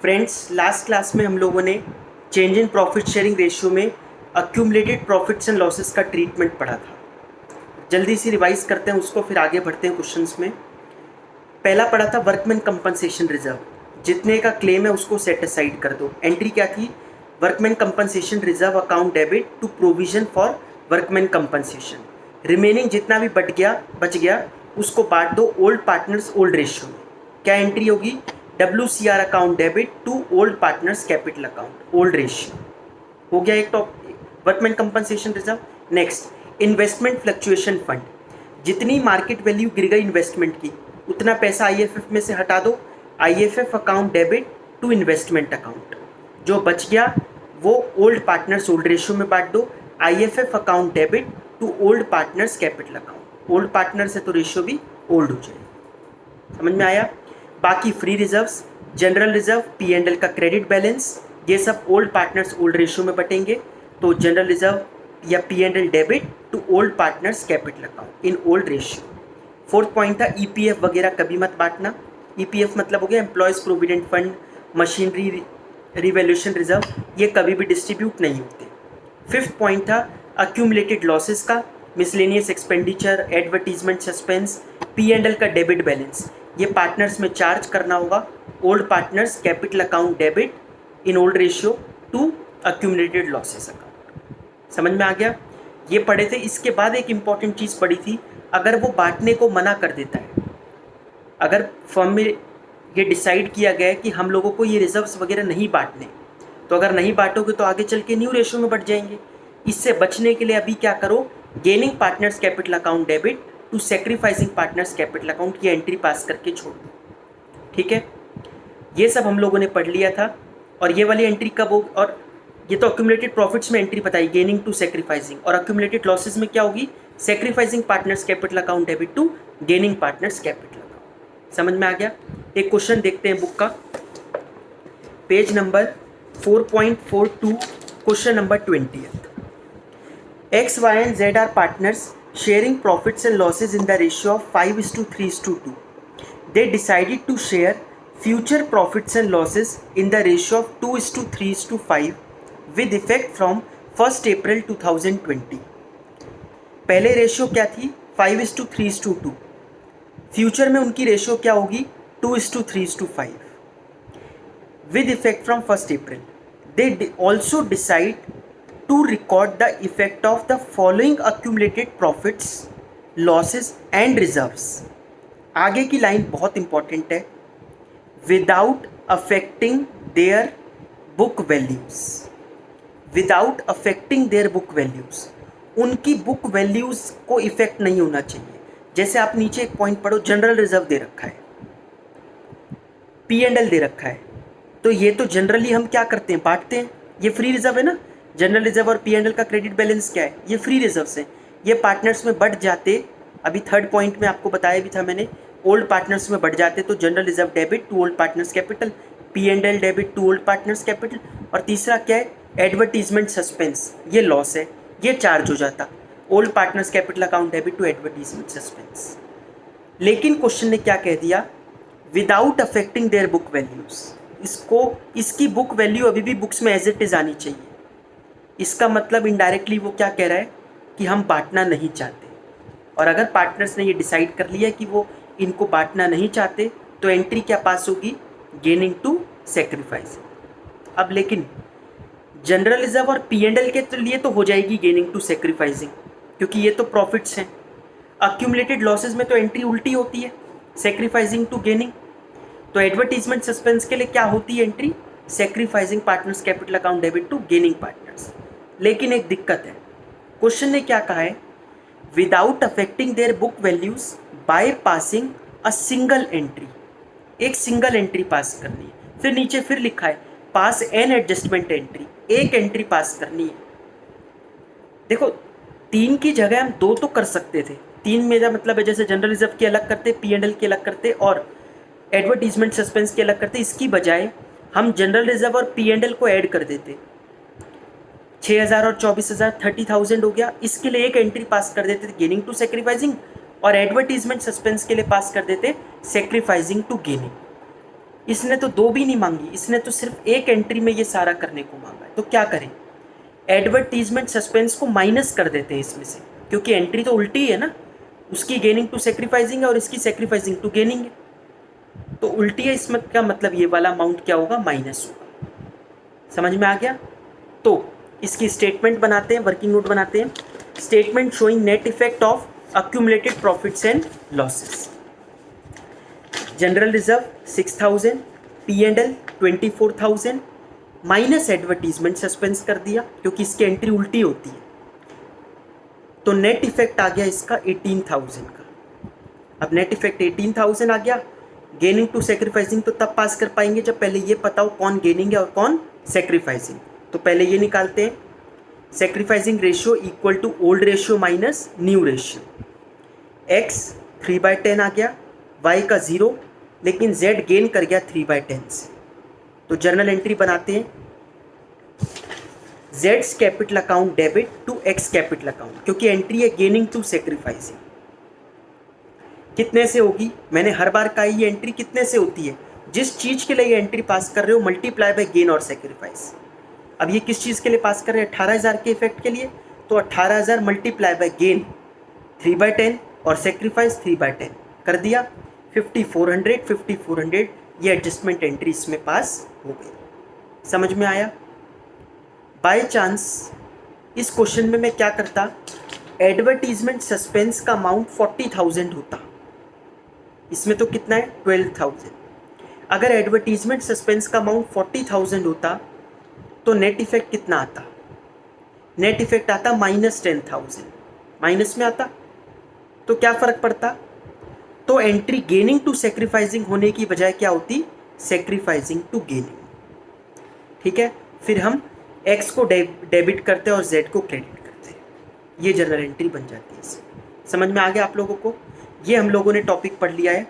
Friends, last class में हम लोगों ने change in profit sharing ratio में अक्यूमुलेटेड प्रॉफिट्स एंड लॉसेस का ट्रीटमेंट पढ़ा था। जल्दी से रिवाइज करते हैं उसको, फिर आगे बढ़ते हैं क्वेश्चंस में। पहला पढ़ा था वर्कमैन कंपनसेशन रिजर्व, जितने का क्लेम है उसको सेट असाइड कर दो। एंट्री क्या थी? Workman compensation reserve account debit to provision for workman compensation. Remaining जितना भी बच गया उसको बांट दो ओल्ड पार्टनर्स ओल्ड रेशियो में। क्या एंट्री होगी? WCR account debit to old partners capital account old ratio. हो गया एक top workman compensation reserve. Next, investment fluctuation fund, जितनी मार्केट वैल्यू गिर गई इन्वेस्टमेंट की उतना पैसा IFF में से हटा दो। IFF account debit to investment account. जो बच गया वो ओल्ड पार्टनर्स ओल्ड रेशियो में बांट दो। IFF account debit to old partners capital account. Old partners है तो रेशियो भी ओल्ड हो जाएगी। समझ में आया? बाकी free reserves, general reserve, P&L का क्रेडिट बैलेंस, ये सब ओल्ड पार्टनर्स ओल्ड रेशियो में बटेंगे। तो जनरल रिजर्व या P&L debit to old partners capital account in old ratio. Fourth point था EPF वगैरह कभी मत बांटना। EPF मतलब हो गया employees provident fund, machinery revaluation reserve, ये कभी भी डिस्ट्रीब्यूट नहीं होते। फिफ्थ पॉइंट था अक्यूमुलेटेड लॉसेस का, miscellaneous expenditure, advertisement suspense, P&L का डेबिट बैलेंस, ये पार्टनर्स में चार्ज करना होगा। Old partners capital account debit in old ratio two accumulated losses account. समझ में आ गया? ये पढ़े थे। इसके बाद एक इंपॉर्टेंट चीज़ पढ़ी थी, अगर वो बांटने को मना कर देता है, अगर फर्म में ये डिसाइड किया गया है कि हम लोगों को ये रिजर्व्स वगैरह नहीं बांटने, तो अगर नहीं बांटोगे तो आगे चल के न्यू रेशियो में बढ़ जाएंगे। इससे बचने के लिए अभी क्या करो, gaining partners capital account debit to sacrificing partners capital account की एंट्री पास करके छोड़ दो। ठीक है, ये सब हम लोगों ने पढ़ लिया था। और ये वाली एंट्री कब होगी? और ये तो अक्यूमुलेटेड प्रॉफिट्स में एंट्री बताई, गेनिंग टू सेक्रीफाइसिंग। और अक्यूमुलेटेड लॉसेस में क्या होगी? Sacrificing partners capital account debit to gaining partners capital account. समझ में आ गया? एक क्वेश्चन देखते हैं बुक का, page number 4.42, question number 20। X, Y and Z are partners sharing profits and losses in the ratio of 5:3:2. They decided to share future profits and losses in the ratio of 2:3:5 with effect from 1st April 2020. पहले ratio क्या थी? 5:3:2। Future में उनकी ratio क्या होगी? 2:3:5 with effect from 1st April. They also decide to record the effect of the following accumulated profits, losses and reserves. आगे की line बहुत इंपॉर्टेंट है, without affecting their book values. Without affecting their book values, उनकी book values को effect नहीं होना चाहिए। जैसे आप नीचे एक पॉइंट पढ़ो, जनरल रिजर्व दे रखा है, P&L दे रखा है, तो ये तो जनरली हम क्या करते हैं? बांटते हैं। ये फ्री रिजर्व है ना। जनरल रिजर्व और P&L का क्रेडिट बैलेंस क्या है? ये फ्री रिजर्व्स है। ये पार्टनर्स में बढ़ जाते, अभी थर्ड पॉइंट में आपको बताया भी था मैंने, ओल्ड पार्टनर्स में बढ़ जाते तो general reserve debit to old partners capital, P&L debit to old partners capital. और तीसरा क्या है? एडवर्टीजमेंट सस्पेंस, ये लॉस है, ये चार्ज हो जाता, old partners capital account debit to advertisement suspense. लेकिन क्वेश्चन ने क्या कह दिया? Without affecting their book values. इसकी बुक वैल्यू अभी भी बुक्स में एज इट इज आनी चाहिए। इसका मतलब इनडायरेक्टली वो क्या कह रहा है कि हम बांटना नहीं चाहते। और अगर पार्टनर्स ने ये डिसाइड कर लिया कि वो इनको बांटना नहीं चाहते तो एंट्री क्या पास होगी? Gaining to sacrificing. अब लेकिन जनरल रिजर्व और P&L के लिए तो हो जाएगी गेनिंग टू सेक्रीफाइसिंग, क्योंकि ये तो प्रॉफिट्स हैं। अक्यूमुलेटेड लॉसेस में तो एंट्री उल्टी होती है, सेक्रीफाइसिंग टू गेनिंग। तो एडवर्टीजमेंट सस्पेंस के लिए क्या होती है entry? Sacrificing partners capital account debit to gaining partners. लेकिन एक दिक्कत है, क्वेश्चन ने क्या कहा है? Without affecting their book values by passing a single entry. एक सिंगल एंट्री पास करनी है। फिर नीचे फिर लिखा है पास एन एडजस्टमेंट एंट्री, एक एंट्री पास करनी है। देखो, 3 की जगह हम 2 तो कर सकते थे। 3 मेरा मतलब है जैसे जनरल रिजर्व की अलग करते, P&L की अलग करते और एडवर्टीजमेंट सस्पेंस की अलग करते। इसकी बजाय हम जनरल रिजर्व और P&L को ऐड कर देते, 6,000 और 24,000 30,000 हो गया। इसके लिए एक एंट्री पास कर देते थे गेनिंग टू सेक्रीफाइसिंग, और एडवर्टीजमेंट सस्पेंस के लिए पास कर देते सेक्रीफाइसिंग टू गेनिंग। इसने तो 2 भी नहीं मांगी, इसने तो सिर्फ एक एंट्री में ये सारा करने को मांगा है। तो क्या करें, एडवर्टीजमेंट सस्पेंस को माइनस कर देते हैं इसमें से, क्योंकि एंट्री तो उल्टी है ना, उसकी गेनिंग टू सेक्रीफाइसिंग है और इसकी सेक्रीफाइसिंग टू गेनिंग है, तो उल्टी है। इसमें क्या मतलब, ये वाला अमाउंट क्या होगा, माइनस होगा। समझ में आ गया। तो इसकी स्टेटमेंट बनाते हैं, वर्किंग नोट बनाते हैं। Statement showing net effect of accumulated profits and losses. General reserve 6000, P&L 24,000 minus advertisement suspense कर दिया क्योंकि इसकी एंट्री उल्टी होती है, तो नेट इफेक्ट आ गया इसका 18,000 का। अब नेट इफेक्ट 18,000 आ गया। गेनिंग टू सेक्रीफाइसिंग तो तब पास कर पाएंगे जब पहले ये पता हो कौन गेनिंग है और कौन सेक्रीफाइसिंग। तो पहले ये निकालते हैं, sacrificing ratio equal to old ratio minus new ratio. x 3/10 आ गया, y का 0, लेकिन z गेन कर गया 3/10 से। तो जर्नल एंट्री बनाते हैं, z's capital account debit to x capital account, क्योंकि एंट्री है गेनिंग टू सेक्रीफाइसिंग। कितने से होगी, मैंने हर बार कहा ये एंट्री कितने से होती है, जिस चीज़ के लिए ये एंट्री पास कर रहे हो मल्टीप्लाई बाय गेन और सेक्रीफाइस। अब ये किस चीज़ के लिए पास कर रहे हैं, 18,000 के इफेक्ट के लिए, तो 18,000 मल्टीप्लाई बाय गेन 3/10 और सेक्रीफाइस 3/10 कर दिया, 5400 ये एडजस्टमेंट एंट्री इसमें पास हो गई। समझ में आया। बाय चांस इस क्वेश्चन में मैं क्या करता, एडवर्टीजमेंट सस्पेंस का अमाउंट 40,000 होता, इसमें तो कितना है 12,000। अगर एडवर्टीजमेंट सस्पेंस का अमाउंट 40,000 होता तो नेट इफेक्ट कितना आता, नेट इफेक्ट आता -10,000, माइनस में आता। तो क्या फ़र्क पड़ता, तो एंट्री गेनिंग टू सेक्रीफाइसिंग होने की बजाय क्या होती, सेक्रीफाइसिंग टू गेनिंग। ठीक है, फिर हम x को डेबिट करते हैं और z को क्रेडिट करते हैं, ये जर्नल एंट्री बन जाती है इसमें। समझ में आ गया आप लोगों को। ये हम लोगों ने टॉपिक पढ़ लिया है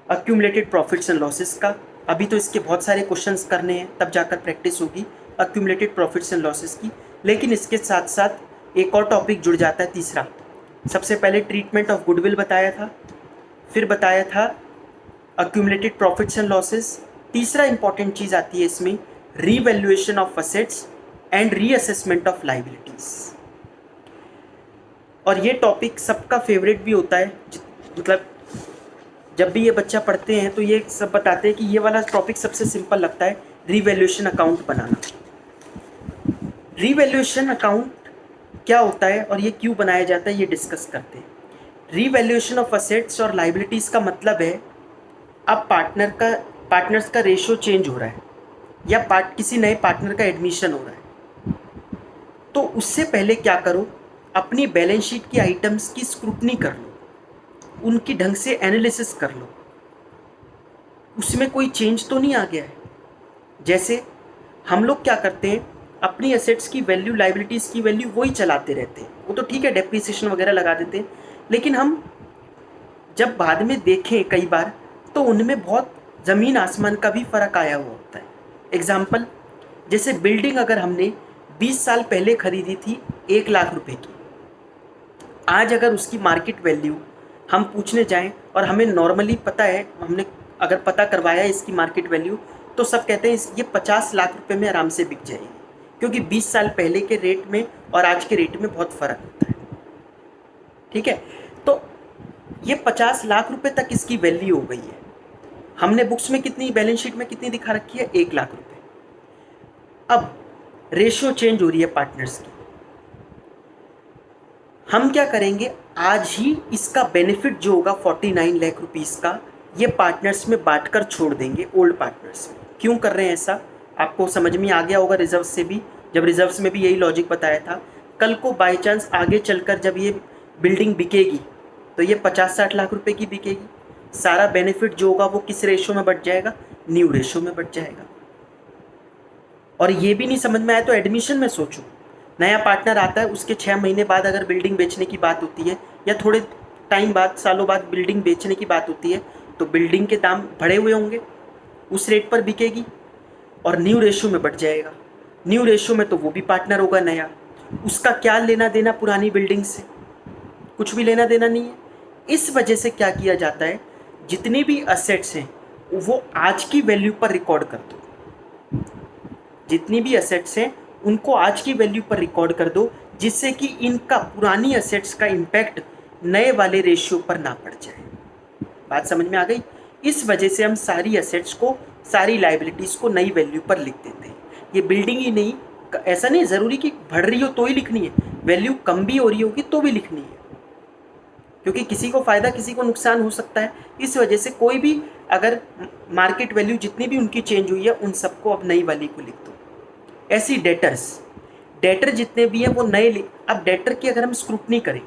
अक्यूमुलेटेड प्रॉफिट्स एंड लॉसेस का। अभी तो इसके बहुत सारे क्वेश्चंस करने हैं, तब जाकर प्रैक्टिस होगी अक्यूमुलेटेड प्रॉफिट्स एंड लॉसेस की। लेकिन इसके साथ साथ एक और टॉपिक जुड़ जाता है, तीसरा। सबसे पहले ट्रीटमेंट ऑफ गुडविल बताया था, फिर बताया था अक्यूमुलेटेड प्रॉफिट्स एंड लॉसेस। तीसरा इंपॉर्टेंट चीज़ आती है इसमें, revaluation of assets and reassessment of liabilities. और ये टॉपिक सबका फेवरेट भी होता है, मतलब जब भी ये बच्चा पढ़ते हैं तो ये सब बताते हैं कि ये वाला टॉपिक सबसे सिंपल लगता है, रीवैल्यूएशन अकाउंट बनाना। रीवैल्यूएशन अकाउंट क्या होता है और ये क्यों बनाया जाता है, ये डिस्कस करते हैं। रीवैल्यूएशन ऑफ असेट्स और लायबिलिटीज़ का मतलब है, अब पार्टनर्स का रेशियो चेंज हो रहा है या किसी नए पार्टनर का एडमिशन हो रहा है, तो उससे पहले क्या करो, अपनी बैलेंस शीट की आइटम्स की स्क्रूटनी कर लो, उनकी ढंग से एनालिसिस कर लो, उसमें कोई चेंज तो नहीं आ गया है। जैसे हम लोग क्या करते हैं, अपनी एसेट्स की वैल्यू लायबिलिटीज़ की वैल्यू वही चलाते रहते हैं, वो तो ठीक है डेप्रिसिएशन वगैरह लगा देते हैं, लेकिन हम जब बाद में देखें कई बार तो उनमें बहुत ज़मीन आसमान का भी फ़र्क आया हुआ होता है। एग्ज़ाम्पल, जैसे बिल्डिंग अगर हमने 20 साल पहले ख़रीदी थी 1 लाख रुपए की, आज अगर उसकी मार्केट वैल्यू हम पूछने जाएं और हमें नॉर्मली पता है, हमने अगर पता करवाया है इसकी मार्केट वैल्यू, तो सब कहते हैं ये 50 लाख रुपए में आराम से बिक जाएगी, क्योंकि 20 साल पहले के रेट में और आज के रेट में बहुत फ़र्क होता है। ठीक है, तो ये 50 लाख रुपए तक इसकी वैल्यू हो गई है। हमने बुक्स में कितनी, बैलेंस शीट में कितनी दिखा रखी है, 1 लाख रुपए। अब रेशियो चेंज हो रही है पार्टनर्स की, हम क्या करेंगे, आज ही इसका बेनिफिट जो होगा 49 लाख रुपीज़ का, ये पार्टनर्स में बांटकर छोड़ देंगे, ओल्ड पार्टनर्स में। क्यों कर रहे हैं ऐसा, आपको समझ में आ गया होगा रिजर्व से भी, जब रिजर्व्स में भी यही लॉजिक बताया था। कल को बाई चांस आगे चलकर जब ये बिल्डिंग बिकेगी तो ये 50-60 लाख रुपए की बिकेगी, सारा बेनिफिट जो होगा वो किस रेशो में बढ़ जाएगा, न्यू रेशो में बढ़ जाएगा। और ये भी नहीं समझ में आया तो एडमिशन में सोचो, नया पार्टनर आता है, उसके 6 महीने बाद अगर बिल्डिंग बेचने की बात होती है या थोड़े टाइम बाद, सालों बाद बिल्डिंग बेचने की बात होती है, तो बिल्डिंग के दाम बढ़े हुए होंगे, उस रेट पर बिकेगी और न्यू रेशो में बढ़ जाएगा। न्यू रेशो में तो वो भी पार्टनर होगा नया, उसका क्या लेना देना पुरानी बिल्डिंग से, कुछ भी लेना देना नहीं है। इस वजह से क्या किया जाता है, जितनी भी असेट्स हैं वो आज की वैल्यू पर रिकॉर्ड कर दो। जितनी भी एसेट्स हैं उनको आज की वैल्यू पर रिकॉर्ड कर दो, जिससे कि इनका पुरानी एसेट्स का इम्पैक्ट नए वाले रेशियो पर ना पड़ जाए। बात समझ में आ गई? इस वजह से हम सारी एसेट्स को, सारी लाइबिलिटीज़ को नई वैल्यू पर लिख देते हैं। ये बिल्डिंग ही नहीं, ऐसा नहीं ज़रूरी कि बढ़ रही हो तो ही लिखनी है, वैल्यू कम भी हो रही होगी तो भी लिखनी है, क्योंकि किसी को फ़ायदा किसी को नुकसान हो सकता है। इस वजह से कोई भी अगर मार्केट वैल्यू जितनी भी उनकी चेंज हुई है उन सबको अब नई वाली को लिख दो। ऐसी डेटर जितने भी हैं वो नए। अब डेटर की अगर हम स्क्रूटनी करें,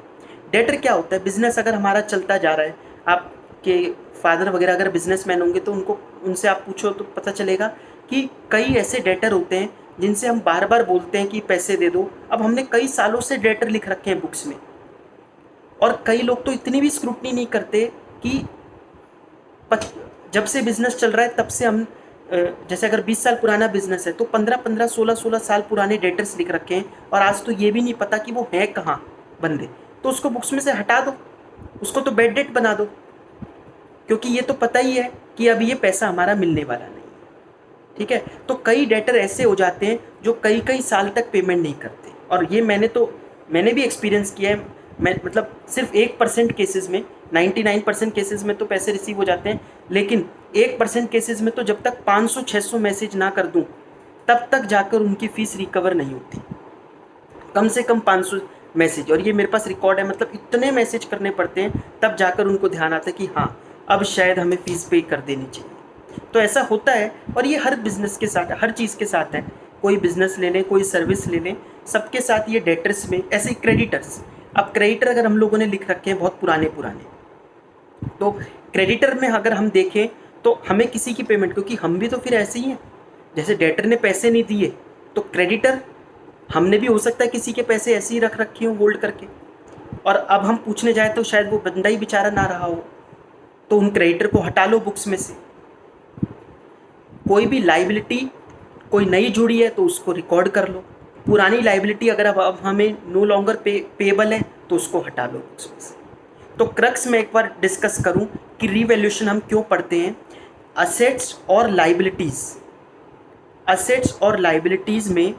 डेटर क्या होता है? बिजनेस अगर हमारा चलता जा रहा है, आपके फादर वगैरह अगर बिजनेसमैन होंगे तो उनसे आप पूछो तो पता चलेगा कि कई ऐसे डेटर होते हैं जिनसे हम बार बार बोलते हैं कि पैसे दे दो। अब हमने कई सालों से डेटर लिख रखे हैं बुक्स में, और कई लोग तो इतनी भी स्क्रूटनी नहीं करते कि जब से बिजनेस चल रहा है तब से हम, जैसे अगर 20 साल पुराना बिजनेस है तो 15-15, 16-16 साल पुराने डेटर्स लिख रखे हैं, और आज तो ये भी नहीं पता कि वो है कहाँ बंदे, तो उसको बुक्स में से हटा दो, उसको तो बैड डेट बना दो, क्योंकि ये तो पता ही है कि अब ये पैसा हमारा मिलने वाला नहीं है। ठीक है, तो कई डेटर ऐसे हो जाते हैं जो कई कई साल तक पेमेंट नहीं करते, और ये मैंने भी एक्सपीरियंस किया है। मैं मतलब सिर्फ 1% केसेस में, 99% केसेस में तो पैसे रिसीव हो जाते हैं, लेकिन 1% केसेस में तो जब तक 500-600 मैसेज ना कर दूं तब तक जाकर उनकी फ़ीस रिकवर नहीं होती। कम से कम 500 मैसेज, और ये मेरे पास रिकॉर्ड है, मतलब इतने मैसेज करने पड़ते हैं तब जाकर उनको ध्यान आता है कि हाँ अब शायद हमें फ़ीस पे कर देनी चाहिए। तो ऐसा होता है, और ये हर बिज़नेस के साथ, हर चीज़ के साथ है। कोई बिज़नेस ले लें, कोई सर्विस ले लें, सबके साथ ये डेटर्स में ऐसे ही क्रेडिटर्स। अब क्रेडिटर अगर हम लोगों ने लिख रखे हैं बहुत पुराने, तो क्रेडिटर में अगर हम देखें तो हमें किसी की पेमेंट, क्योंकि हम भी तो फिर ऐसे ही हैं, जैसे डेटर ने पैसे नहीं दिए तो क्रेडिटर हमने भी हो सकता है किसी के पैसे ऐसे ही रख रखे हों होल्ड करके, और अब हम पूछने जाए तो शायद वो बंदा ही बेचारा ना रहा हो, तो उन क्रेडिटर को हटा लो बुक्स में से। कोई भी लाइबिलिटी कोई नई जुड़ी है तो उसको रिकॉर्ड कर लो। पुरानी लाइबिलिटी अगर अब हमें नो लॉन्गर पेएबल है तो उसको हटा लो बुक्स में से। तो क्रक्स में एक बार डिस्कस करूं कि रीवैल्यूएशन हम क्यों पढ़ते हैं। असेट्स और लाइबिलिटीज़ में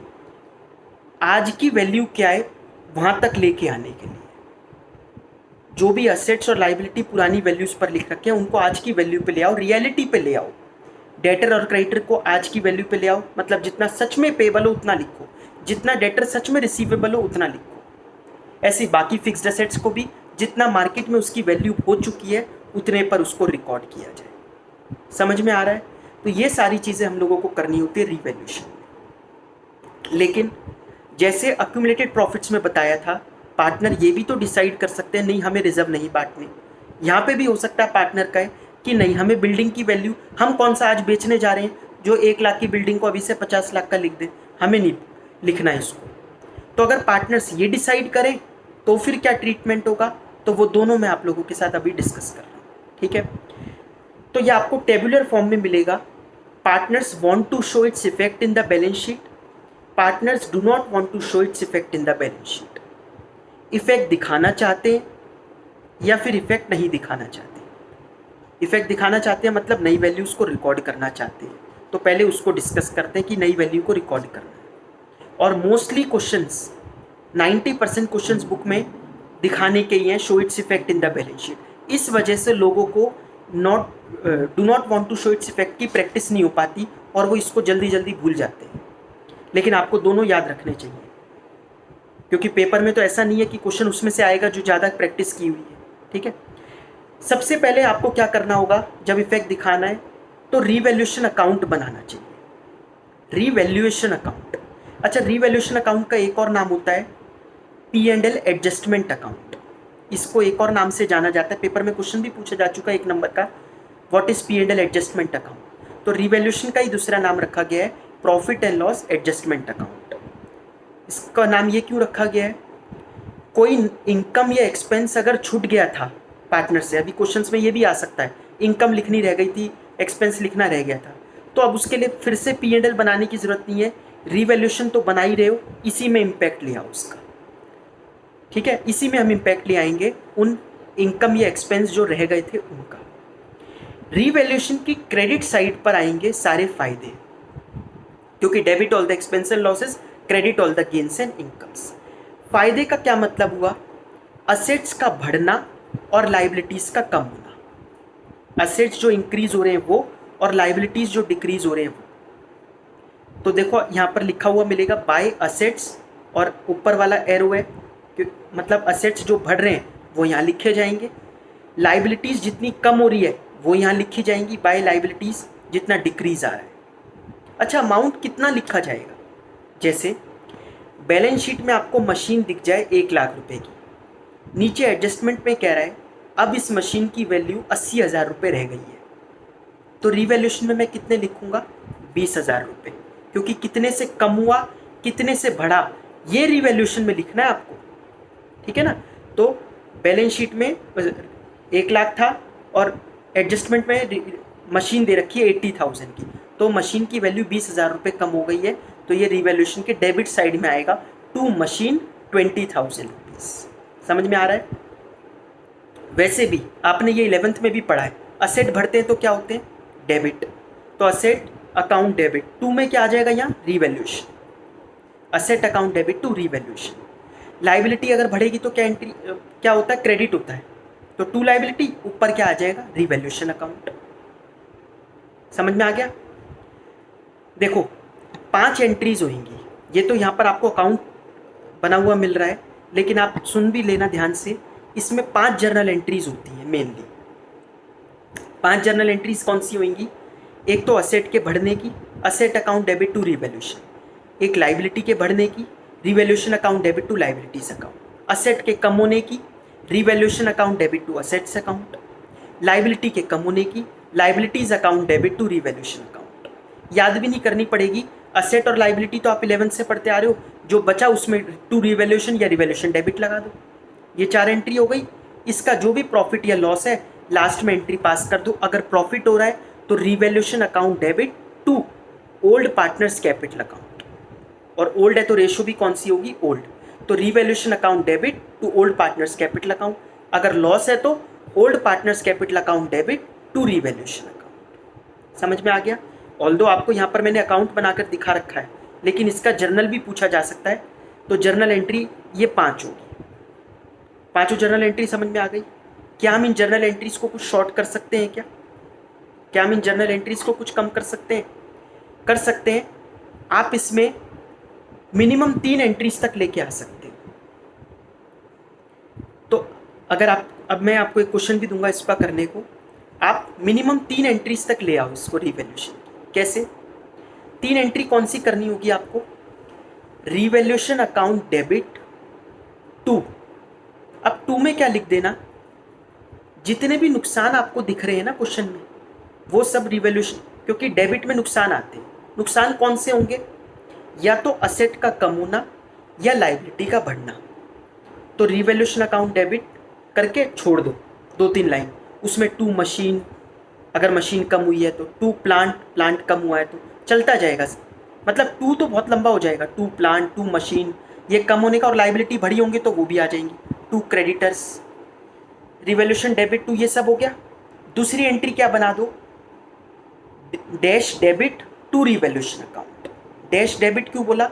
आज की वैल्यू क्या है वहाँ तक लेके आने के लिए, जो भी असेट्स और लाइबिलिटी पुरानी वैल्यूज़ पर लिख रखे हैं उनको आज की वैल्यू पे ले आओ, रियलिटी पे ले आओ। डेटर और क्रेडिटर को आज की वैल्यू पे ले आओ, मतलब जितना सच में पेबल हो उतना लिखो, जितना डेटर सच में रिसीवेबल हो उतना लिखो। ऐसे बाकी फिक्स्ड एसेट्स को भी जितना मार्केट में उसकी वैल्यू हो चुकी है उतने पर उसको रिकॉर्ड किया जाए। समझ में आ रहा है? तो ये सारी चीज़ें हम लोगों को करनी होती है रीवैल्यूएशन में। लेकिन जैसे अक्यूमुलेटेड प्रॉफिट्स में बताया था, पार्टनर ये भी तो डिसाइड कर सकते हैं नहीं हमें रिजर्व नहीं बांटने। यहाँ पे भी हो सकता है पार्टनर का है कि नहीं हमें बिल्डिंग की वैल्यू, हम कौन सा आज बेचने जा रहे हैं जो 1 लाख की बिल्डिंग को अभी से 50 लाख का लिख दे, हमें नहीं लिखना है इसको। तो अगर पार्टनर्स ये डिसाइड करें तो फिर क्या ट्रीटमेंट होगा, तो वो दोनों मैं आप लोगों के साथ अभी डिस्कस कर रहा हूँ। ठीक है, तो ये आपको टेबुलर फॉर्म में मिलेगा। Partners want to show its effect in the balance sheet, partners do not want to show its effect in the balance sheet. Effect दिखाना चाहते हैं या फिर इफेक्ट नहीं दिखाना चाहते। इफेक्ट दिखाना चाहते हैं मतलब नई वैल्यूज़ को रिकॉर्ड करना चाहते हैं, तो पहले उसको डिस्कस करते हैं कि नई वैल्यू को रिकॉर्ड करना है। और मोस्टली क्वेश्चंस 90% क्वेश्चंस बुक में दिखाने के ही हैं show its effect in the balance sheet. इस वजह से लोगों को do not want to show its effect की प्रैक्टिस नहीं हो पाती और वो इसको जल्दी जल्दी भूल जाते हैं। लेकिन आपको दोनों याद रखने चाहिए, क्योंकि पेपर में तो ऐसा नहीं है कि क्वेश्चन उसमें से आएगा जो ज़्यादा प्रैक्टिस की हुई है। ठीक है, सबसे पहले आपको क्या करना होगा जब इफेक्ट दिखाना है, तो रीवैल्यूएशन अकाउंट बनाना चाहिए। रीवैल्यूएशन अकाउंट, अच्छा रीवैल्यूएशन अकाउंट का एक और नाम होता है P&L एडजस्टमेंट अकाउंट। इसको एक और नाम से जाना जाता है, पेपर में क्वेश्चन भी पूछा जा चुका है 1 नंबर का, what is P&L adjustment account. तो रीवैल्यूएशन का ही दूसरा नाम रखा गया है profit and loss adjustment account. इसका नाम ये क्यों रखा गया है, कोई इनकम या एक्सपेंस अगर छूट गया था पार्टनर से, अभी क्वेश्चंस में ये भी आ सकता है इनकम लिखनी रह गई थी, एक्सपेंस लिखना रह गया था, तो अब उसके लिए फिर से P&L बनाने की ज़रूरत नहीं है, रीवैल्यूएशन तो बना ही रहे हो, इसी में इम्पैक्ट लिया उसका। ठीक है, इसी में हम इम्पैक्ट ले आएंगे उन इनकम या एक्सपेंस जो रह गए थे उनका। रीवैल्यूएशन की क्रेडिट साइड पर आएंगे सारे फायदे, क्योंकि debit all the expense and losses, credit all the gains and incomes. फायदे का क्या मतलब हुआ? असेट्स का बढ़ना और लाइबिलिटीज का कम होना। असेट्स जो इंक्रीज हो रहे हैं वो, और लाइबिलिटीज जो डिक्रीज हो रहे हैं वो। तो देखो यहाँ पर लिखा हुआ मिलेगा बाय असेट्स, और ऊपर वाला एरो है, मतलब असेट्स जो बढ़ रहे हैं वो यहाँ लिखे जाएंगे, लाइबिलिटीज जितनी कम हो रही है वो यहाँ लिखी जाएंगी बाय लाइबिलिटीज जितना डिक्रीज आ रहा है। अच्छा, अमाउंट कितना लिखा जाएगा? जैसे बैलेंस शीट में आपको मशीन दिख जाए 1 लाख रुपए की, नीचे एडजस्टमेंट में कह रहा है अब इस मशीन की वैल्यू 80,000 रुपये रह गई है, तो रिवैल्यूएशन में मैं कितने लिखूंगा? 20,000 रुपये, क्योंकि कितने से कम हुआ कितने से बढ़ा ये रिवैल्यूएशन में लिखना है आपको, ठीक है ना। तो बैलेंस शीट में 1 लाख था और एडजस्टमेंट में मशीन दे रखी है 80,000 की, तो मशीन की वैल्यू 20,000 रुपये कम हो गई है, तो ये रिवैल्यूएशन के डेबिट साइड में आएगा, टू मशीन 20,000 रुपीज़। समझ में आ रहा है? वैसे भी आपने ये 11th में भी पढ़ा है, असेट बढ़ते हैं तो क्या होते हैं? डेबिट। तो असेट अकाउंट डेबिट, टू में क्या आ जाएगा यहाँ? Revaluation. Asset account debit to revaluation. Liability अगर बढ़ेगी तो क्या होता है? क्रेडिट होता है, तो टू लाइबिलिटी, ऊपर क्या आ जाएगा? Revaluation account. समझ में आ गया? देखो 5 एंट्रीज होंगी, ये तो यहाँ पर आपको अकाउंट बना हुआ मिल रहा है, लेकिन आप सुन भी लेना ध्यान से, इसमें 5 जर्नल एंट्रीज होती हैं मेनली। 5 जर्नल एंट्रीज कौन सी होंगी? एक तो असेट के बढ़ने की, asset account debit to revaluation. एक लाइबिलिटी के बढ़ने की, revaluation account debit to liabilities account. Asset के कम होने की, revaluation account debit to assets account. Liability के कम होने की, liabilities account debit to revaluation account. याद भी नहीं करनी पड़ेगी, असेट और लाइबिलिटी तो आप 11th से पढ़ते आ रहे हो, जो बचा उसमें टू रिवैल्यूएशन या रिवैल्यूएशन डेबिट लगा दो। ये 4 एंट्री हो गई। इसका जो भी प्रॉफिट या लॉस है लास्ट में एंट्री पास कर दो। अगर प्रॉफिट हो रहा है तो revaluation account debit to old partners capital account, और ओल्ड है तो रेशो भी कौन सी होगी? ओल्ड। तो revaluation account debit to old partners capital account. अगर लॉस है तो old partners capital account debit to revaluation account. समझ में आ गया? ऑल्दो आपको यहाँ पर मैंने अकाउंट बनाकर दिखा रखा है, लेकिन इसका जर्नल भी पूछा जा सकता है। तो जर्नल एंट्री ये 5 होगी। 5 जर्नल एंट्री समझ में आ गई? क्या हम इन जर्नल एंट्रीज को कुछ शॉर्ट कर सकते हैं? क्या हम इन जर्नल एंट्रीज को कुछ कम कर सकते हैं? कर सकते हैं। आप इसमें मिनिमम 3 एंट्रीज तक लेके आ सकते हो। तो अगर अब मैं आपको एक क्वेश्चन भी दूंगा इस पर करने को, आप मिनिमम 3 एंट्रीज तक ले आओ इसको रिवैल्यूएशन। कैसे? 3 एंट्री कौन सी करनी होगी आपको? रिवैल्यूएशन अकाउंट डेबिट टू, अब टू में क्या लिख देना? जितने भी नुकसान आपको दिख रहे हैं ना क्वेश्चन में, वो सब रिवैल्यूएशन, क्योंकि डेबिट में नुकसान आते हैं। नुकसान कौन से होंगे? या तो असेट का कम होना या लाइबिलिटी का बढ़ना। तो रिवैल्यूएशन अकाउंट डेबिट करके छोड़ दो 2-3 लाइन, उसमें टू मशीन, अगर मशीन कम हुई है तो टू प्लांट कम हुआ है तो चलता जाएगा। मतलब टू तो बहुत लंबा हो जाएगा, टू प्लांट, टू मशीन, ये कम होने का, और लाइबिलिटी बढ़ी होंगी तो वो भी आ जाएंगी, to creditors, revaluation debit to, ये सब हो गया। दूसरी एंट्री क्या बना दो? Dash debit to revaluation account. Dash debit क्यों बोला?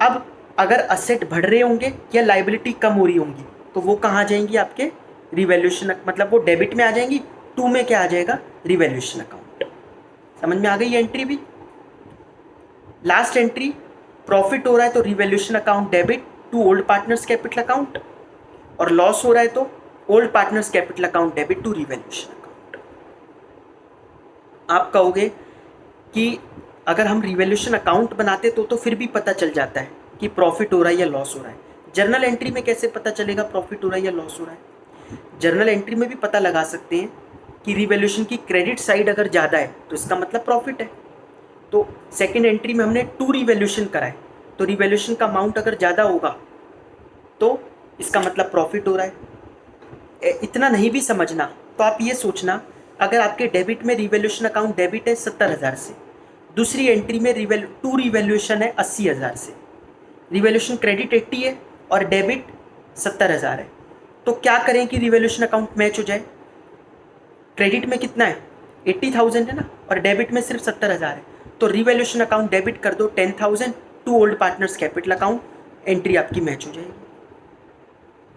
अब अगर असेट बढ़ रहे होंगे या लाइबिलिटी कम हो रही होंगी तो वो कहाँ आ जाएंगी? आपके रिवैल्यूएशन, मतलब वो डेबिट में आ जाएंगी। टू में क्या आ जाएगा? Revaluation account. समझ में आ गई ये एंट्री भी? लास्ट एंट्री, प्रॉफिट हो रहा है तो revaluation account debit to old partners capital account, और लॉस हो रहा है तो old partners capital account debit to revaluation account. आप कहोगे कि अगर हम रिवैल्यूएशन अकाउंट बनाते तो फिर भी पता चल जाता है कि प्रॉफिट हो रहा है या लॉस हो रहा है। जर्नल एंट्री में कैसे पता चलेगा प्रॉफिट हो रहा है या लॉस हो रहा है? जर्नल एंट्री में भी पता लगा सकते हैं कि रिवैल्यूएशन की क्रेडिट साइड अगर ज़्यादा है तो इसका मतलब प्रॉफिट है। तो सेकेंड एंट्री में हमने टू रिवैल्यूएशन करा है, तो रिवैल्यूएशन का अमाउंट अगर ज़्यादा होगा तो इसका मतलब प्रॉफिट हो रहा है। इतना नहीं भी समझना तो आप ये सोचना, अगर आपके डेबिट में रिवैल्यूएशन अकाउंट डेबिट है 70,000 से, दूसरी एंट्री में टू रिवैल्यूएशन है 80,000 से, रिवैल्यूएशन क्रेडिट 80 है और डेबिट 70,000 है, तो क्या करें कि रिवैल्यूएशन अकाउंट मैच हो जाए? क्रेडिट में कितना है? 80,000 है ना, और डेबिट में सिर्फ 70,000 है, तो रिवैल्यूएशन अकाउंट डेबिट कर दो 10,000 to old partners capital account, entry आपकी मैच हो जाएगी।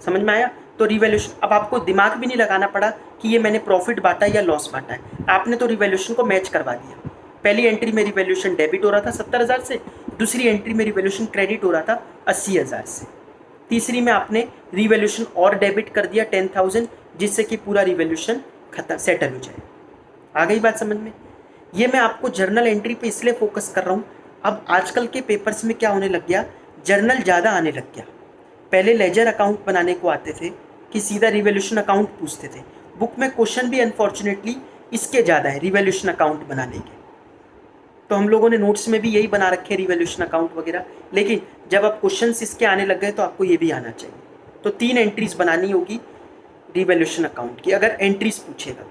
समझ में आया? तो रिवैल्यूएशन, अब आपको दिमाग भी नहीं लगाना पड़ा कि ये मैंने प्रॉफिट बांटा या लॉस बांटा है, आपने तो रिवैल्यूएशन को मैच करवा दिया। पहली एंट्री में रिवैल्यूएशन डेबिट हो रहा था 70,000 से, दूसरी एंट्री में रिवैल्यूएशन क्रेडिट हो रहा था 80,000 से, तीसरी में आपने रिवैल्यूएशन और डेबिट कर दिया 10,000, जिससे कि पूरा रिवैल्यूएशन खत्म, सेटल हो जाए। आ गई बात समझ में? ये मैं आपको जर्नल एंट्री पे इसलिए फोकस कर रहा हूँ, अब आजकल के पेपर्स में क्या होने लग गया, जर्नल ज़्यादा आने लग गया। पहले लेजर अकाउंट बनाने को आते थे कि सीधा रिवैल्यूएशन अकाउंट पूछते थे, बुक में क्वेश्चन भी अनफॉर्चुनेटली इसके ज़्यादा है रिवैल्यूएशन अकाउंट बनाने के, तो हम लोगों ने नोट्स में भी यही बना रखे रिवैल्यूएशन अकाउंट वगैरह, लेकिन जब अब क्वेश्चंस इसके आने लग गए तो आपको ये भी आना चाहिए। तो 3 एंट्रीज बनानी होगी रिवैल्यूएशन अकाउंट की, अगर एंट्रीज पूछेगा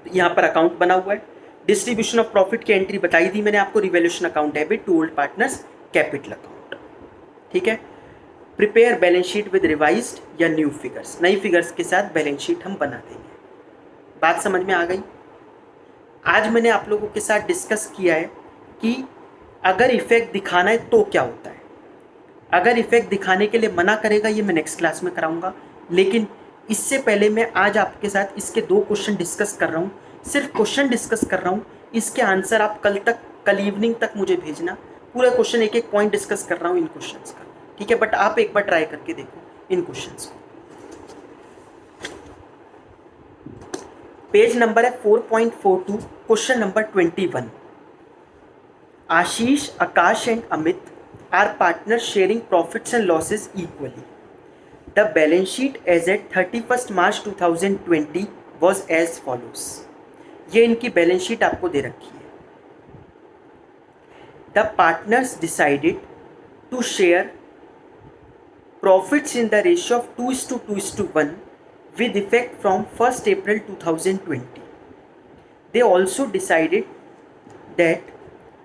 तो यहाँ पर अकाउंट बना हुआ है, डिस्ट्रीब्यूशन ऑफ प्रॉफिट की एंट्री बताई थी मैंने आपको, revaluation account debit to old partners capital account. ठीक है, prepare balance sheet with revised या न्यू फिगर्स, नई फिगर्स के साथ बैलेंस शीट हम बना देंगे। बात समझ में आ गई? आज मैंने आप लोगों के साथ डिस्कस किया है कि अगर इफेक्ट दिखाना है तो क्या होता है, अगर इफेक्ट दिखाने के लिए मना करेगा ये मैं नेक्स्ट क्लास में कराऊंगा, लेकिन इससे पहले मैं आज आपके साथ इसके 2 क्वेश्चन डिस्कस कर रहा हूँ, सिर्फ क्वेश्चन डिस्कस कर रहा हूँ, इसके आंसर आप कल इवनिंग तक मुझे भेजना, पूरा क्वेश्चन एक एक पॉइंट डिस्कस कर रहा हूँ इन क्वेश्चंस का। ठीक है, बट आप एक बार ट्राई करके देखो इन क्वेश्चंस को। पेज नंबर है 4.42, question number 21। Ashish, Akash and Amit are partner sharing profits and losses equally. The balance sheet as at 31 March 2020 was as follows. ये इनकी बैलेंस शीट आपको दे रखी है। The partners decided to share profits in the ratio of 2:2:1 with effect from 1st April 2020. They also decided that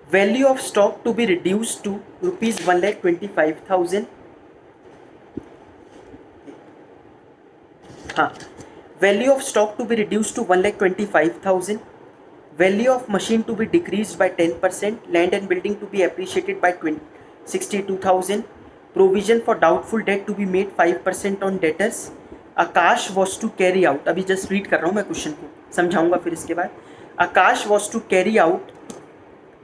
value of stock to be reduced to rupees 1,25,000. Value of stock to be reduced to 1,25,000. Value of machine to be decreased by 10%. Land and building to be appreciated by 62,000. Provision for doubtful debt to be made 5% on debtors. Akash was to carry out, अभी just read कर रहा हूँ मैं question को, समझाऊंगा फिर इसके बाद। Akash was to carry out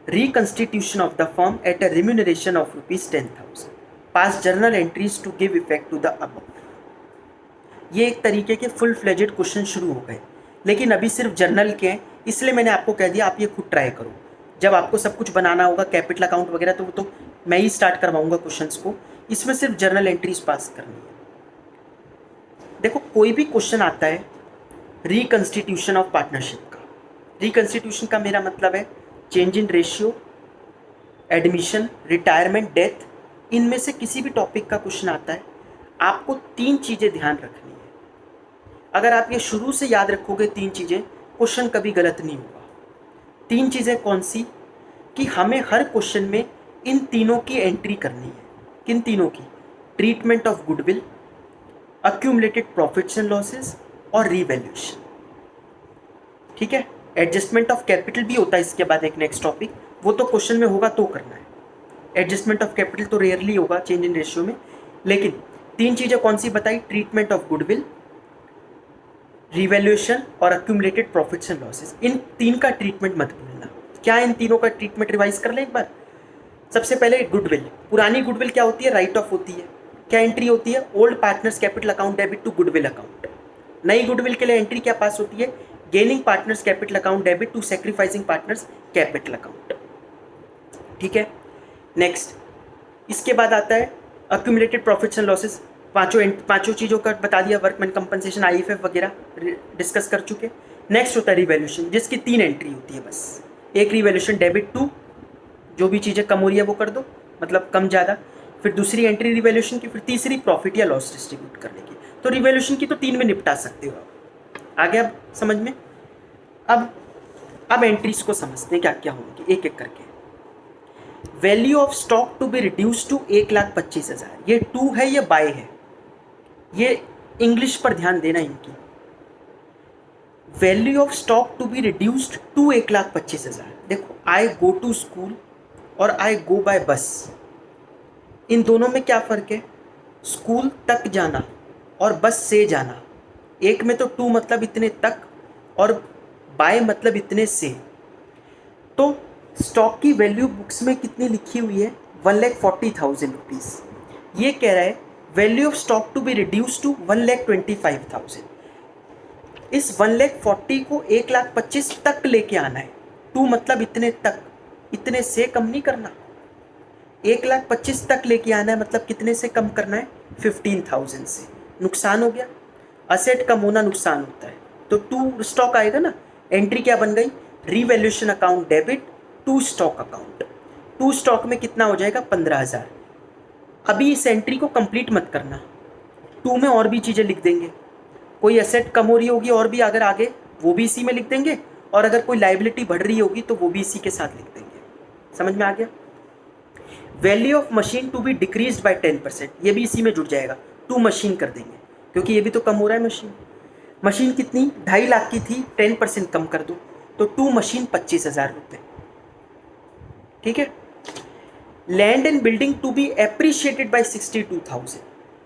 reconstitution of the firm at a remuneration of rupees 10,000. Pass journal entries to give effect to the above. ये एक तरीके के फुल फ्लेजेड क्वेश्चन शुरू हो गए, लेकिन अभी सिर्फ जर्नल के हैं, इसलिए मैंने आपको कह दिया आप ये खुद ट्राई करो। जब आपको सब कुछ बनाना होगा कैपिटल अकाउंट वगैरह, तो वो तो मैं ही स्टार्ट करवाऊंगा क्वेश्चंस को, इसमें सिर्फ जर्नल एंट्रीज पास करनी है। देखो, कोई भी क्वेश्चन आता है रिकंस्टिट्यूशन ऑफ पार्टनरशिप का, रिकंस्टिट्यूशन का मेरा मतलब है change in ratio, admission, retirement, death, इनमें से किसी भी टॉपिक का क्वेश्चन आता है, आपको 3 चीज़ें ध्यान रखनी है। अगर आप ये शुरू से याद रखोगे 3 चीज़ें, क्वेश्चन कभी गलत नहीं होगा। 3 चीज़ें कौन सी? कि हमें हर क्वेश्चन में इन तीनों की एंट्री करनी है। किन तीनों की? Treatment of goodwill, accumulated profits and losses और रीवैल्यूएशन। ठीक है, एडजस्टमेंट ऑफ कैपिटल भी होता है इसके बाद एक नेक्स्ट टॉपिक, वो तो क्वेश्चन में होगा तो करना है। एडजस्टमेंट ऑफ कैपिटल तो रेयरली होगा चेंज इन रेशियो में, लेकिन 3 चीज़ें कौन सी बताई? ट्रीटमेंट ऑफ गुडविल, रिवैल्यूएशन और अक्यूमुलेटेड प्रॉफिट्स एंड लॉसेस। इन 3 का ट्रीटमेंट मत भूलना। क्या इन तीनों का ट्रीटमेंट रिवाइज कर लें एक बार। सबसे पहले गुडविल, पुरानी गुडविल क्या होती है? राइट ऑफ होती है। क्या एंट्री होती है? Old partners capital account debit to goodwill account. नई गुडविल के लिए एंट्री क्या पास होती है? Gaining partners capital account debit to sacrificing partners capital account. ठीक है, नेक्स्ट इसके बाद आता है अक्यूमुलेटेड प्रॉफिट्स एंड लॉसेस। पांचों चीज़ों का बता दिया, वर्कमैन कंपनसेशन, आईएफएफ वगैरह डिस्कस कर चुके। नेक्स्ट होता है रिवैल्यूएशन, जिसकी 3 एंट्री होती है बस। एक रिवैल्यूएशन डेबिट टू, जो भी चीज़ें कम हो रही है वो कर दो, मतलब कम ज़्यादा। फिर दूसरी एंट्री रिवैल्यूएशन की, फिर तीसरी प्रॉफिट या लॉस डिस्ट्रीब्यूट करने की। तो रिवैल्यूएशन की तो 3 में निपटा सकते हो आप। आ गया अब समझ में? अब एंट्रीज को समझते हैं क्या क्या होंगी एक एक करके। Value of stock to be reduce to 1,25,000। ये टू है, ये बाय है, ये इंग्लिश पर ध्यान देना इनकी। Value of stock to be reduced to 1,25,000। देखो, आई गो टू स्कूल और आई गो बाय बस, इन दोनों में क्या फ़र्क है? स्कूल तक जाना और बस से जाना। एक में तो टू मतलब इतने तक और बाय मतलब इतने से। तो स्टॉक की वैल्यू बुक्स में कितनी लिखी हुई है? 1,40,000 रुपीज़। ये कह रहा है value of stock to be reduce to 1,25,000। इस 1,40,000 को 1,25,000 तक लेके आना है। टू मतलब इतने तक, इतने से कम नहीं करना। 1,25,000 तक लेके आना है, मतलब कितने से कम करना है? 15,000 से। नुकसान हो गया, असेट कम होना नुकसान होता है। तो टू स्टॉक आएगा ना, एंट्री क्या बन गई? Revaluation account debit to stock account. To stock में कितना हो जाएगा? 15,000। अभी इस एंट्री को कंप्लीट मत करना, टू में और भी चीज़ें लिख देंगे। कोई एसेट कम हो रही होगी और भी अगर आगे, वो भी इसी में लिख देंगे, और अगर कोई लाइबिलिटी बढ़ रही होगी तो वो भी इसी के साथ लिख देंगे। समझ में आ गया? Value of machine to be decreased by 10%, ये भी इसी में जुड़ जाएगा। टू मशीन कर देंगे क्योंकि ये भी तो कम हो रहा है। मशीन कितनी? 2.5 लाख की थी, 10% कम कर दो तो टू मशीन 25,000 रुपये। ठीक है। Land and building to be appreciated by 62,000,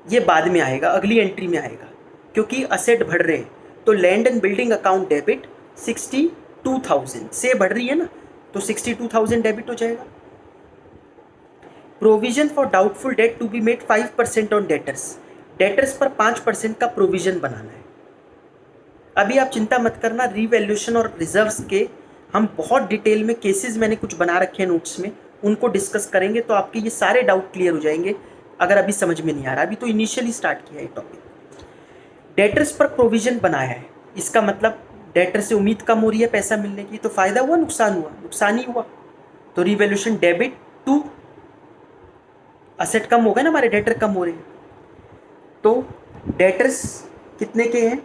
ये बाद में आएगा, अगली एंट्री में आएगा, क्योंकि असेट बढ़ रहे हैं। तो land and building account debit 62,000 से बढ़ रही है ना, तो 62,000 डेबिट हो जाएगा। Provision for doubtful debt to be made 5% on debtors, debtors पर 5% का प्रोविजन बनाना है। अभी आप चिंता मत करना, रीवैल्यूएशन और रिजर्व्स के हम बहुत डिटेल में केसेस मैंने कुछ बना रखे हैं नोट्स में, उनको डिस्कस करेंगे तो आपके ये सारे डाउट क्लियर हो जाएंगे। अगर अभी समझ में नहीं आ रहा, अभी तो इनिशियली स्टार्ट किया है टॉपिक। डेटर्स पर प्रोविजन बनाया है, इसका मतलब डेटर से उम्मीद कम हो रही है पैसा मिलने की, तो फायदा हुआ नुकसान हुआ? नुकसान ही हुआ। तो रीवैल्यूएशन डेबिट टू, असेट कम हो गए ना हमारे, डेटर कम हो रहे हैं। तो डेटर्स कितने के हैं?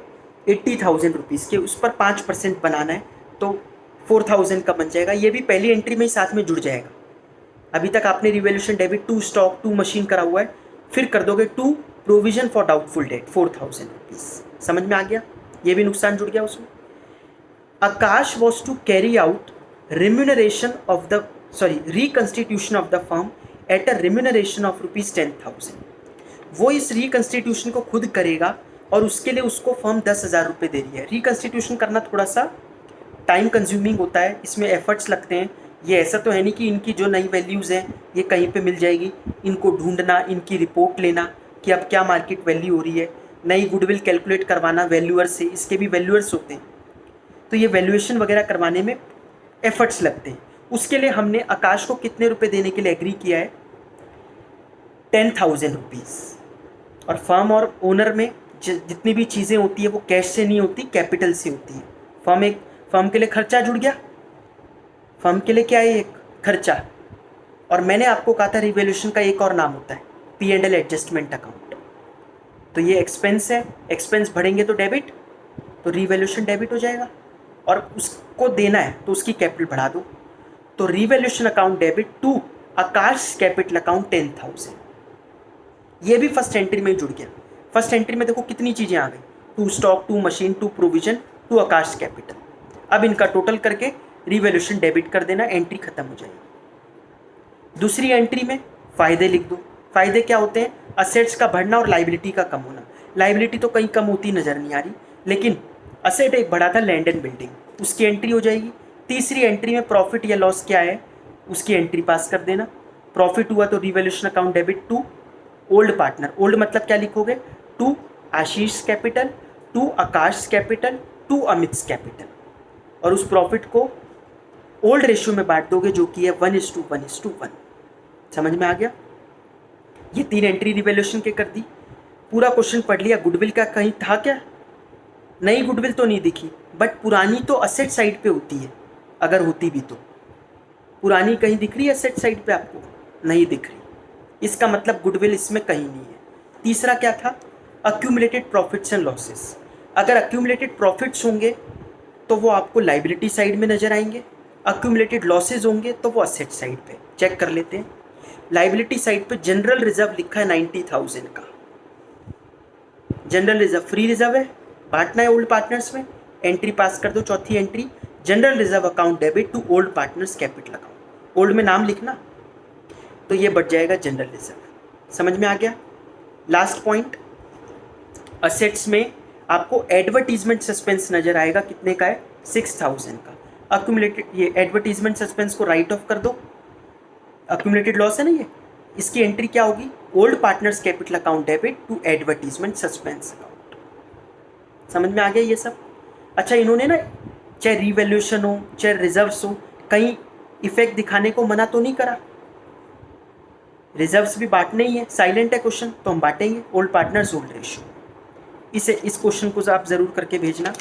80,000 रुपीज़ के, उस पर 5% बनाना है तो 4,000 का बन जाएगा। ये भी पहली एंट्री में ही साथ में जुड़ जाएगा। अभी तक आपने revaluation debit to stock to machine करा हुआ है, फिर कर दोगे to provision for doubtful debt 4,000 rupees. समझ में आ गया? ये भी नुकसान जुड़ गया उसमें। Akash was to carry out remuneration of the reconstitution of the firm at a remuneration of ₹10,000। वो इस रिकंस्टिट्यूशन को खुद करेगा और उसके लिए उसको फर्म 10,000 रुपये दे रही है। रिकंस्टिट्यूशन करना थोड़ा सा टाइम कंज्यूमिंग होता है, इसमें एफर्ट्स लगते हैं। ये ऐसा तो है नहीं कि इनकी जो नई वैल्यूज़ हैं ये कहीं पे मिल जाएगी, इनको ढूंढना, इनकी रिपोर्ट लेना कि अब क्या मार्केट वैल्यू हो रही है, नई गुडविल कैलकुलेट करवाना वैल्यूअर से, इसके भी वैल्यूअर्स होते हैं, तो ये वैल्यूएशन वगैरह करवाने में एफर्ट्स लगते हैं। उसके लिए हमने आकाश को कितने रुपए देने के लिए एग्री किया है? 10,000 रुपीज़। और फर्म और ओनर में जितनी भी चीज़ें होती है वो कैश से नहीं होती, कैपिटल से होती है। फर्म के लिए खर्चा जुड़ गया, फर्म के लिए क्या है? एक खर्चा। और मैंने आपको कहा था रिवैल्यूएशन का एक और नाम होता है P&L एडजस्टमेंट अकाउंट। तो ये एक्सपेंस है, एक्सपेंस बढ़ेंगे तो डेबिट, तो रिवैल्यूएशन डेबिट हो जाएगा। और उसको देना है तो उसकी कैपिटल बढ़ा दो, तो revaluation account debit to Akash capital account 10,000। ये भी फर्स्ट एंट्री में ही जुड़ गया। फर्स्ट एंट्री में देखो कितनी चीज़ें आ गई, to stock, to machine, to provision, to Akash capital. अब इनका टोटल करके रिवैल्यूएशन डेबिट कर देना, एंट्री खत्म हो जाएगी। दूसरी एंट्री में फ़ायदे लिख दो। फ़ायदे क्या होते हैं? असेट्स का बढ़ना और लाइबिलिटी का कम होना। लाइबिलिटी तो कहीं कम होती नज़र नहीं आ रही, लेकिन असेट एक बढ़ा था लैंड एंड बिल्डिंग, उसकी एंट्री हो जाएगी। तीसरी एंट्री में प्रॉफिट या लॉस क्या है उसकी एंट्री पास कर देना। प्रॉफिट हुआ तो revaluation account debit to old partner. Old मतलब क्या लिखोगे? To Ashish capital, to Akash capital, to Amit capital. और उस प्रॉफिट को ओल्ड रेशियो में बांट दोगे जो कि है 1:1:1। समझ में आ गया? ये 3 एंट्री रिवैल्यूएशन के कर दी। पूरा क्वेश्चन पढ़ लिया। गुडविल का कहीं था क्या? नई गुडविल तो नहीं दिखी, बट पुरानी तो असेट साइड पे होती है, अगर होती भी तो। पुरानी कहीं दिख रही है असेट साइड पे आपको? नहीं दिख रही, इसका मतलब गुडविल इसमें कहीं नहीं है। तीसरा क्या था? Accumulated profits and losses. अगर अक्यूमुलेटेड प्रॉफिट्स होंगे तो वो आपको लाइबिलिटी साइड में नजर आएंगे, अक्यूमुलेटेड लॉसेज होंगे तो वो असेट साइड पे। चेक कर लेते हैं। लाइबिलिटी साइड पे जनरल रिजर्व लिखा है 90,000 का। जनरल रिजर्व फ्री रिजर्व है, बांटना है ओल्ड पार्टनर्स में, एंट्री पास कर दो, चौथी entry general reserve account debit to old partners capital account, old में नाम लिखना, तो ये बढ़ जाएगा जनरल रिजर्व। समझ में आ गया। लास्ट पॉइंट, असेट्स में आपको एडवर्टीजमेंट सस्पेंस नजर आएगा, कितने का है, 6000 का। अक्यूमुलेटेड, ये एडवर्टीजमेंट सस्पेंस को राइट ऑफ कर दो, अक्यूमुलेटेड लॉस है ना ये, इसकी एंट्री क्या होगी, old partners capital account debit to advertisement suspense account. समझ में आ गया ये सब। अच्छा, इन्होंने ना चाहे रिवैल्यूएशन हो चाहे रिजर्व्स हो, कहीं इफेक्ट दिखाने को मना तो नहीं करा, रिजर्व्स भी बांटने ही है, साइलेंट है क्वेश्चन तो हम बांटेंगे, ओल्ड पार्टनर्स ओल्ड रेशियो। इस क्वेश्चन को आप जरूर करके भेजना,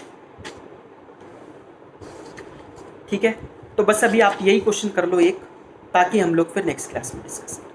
ठीक है। तो बस अभी आप यही क्वेश्चन कर लो एक, ताकि हम लोग फिर नेक्स्ट क्लास में डिस्कस करें।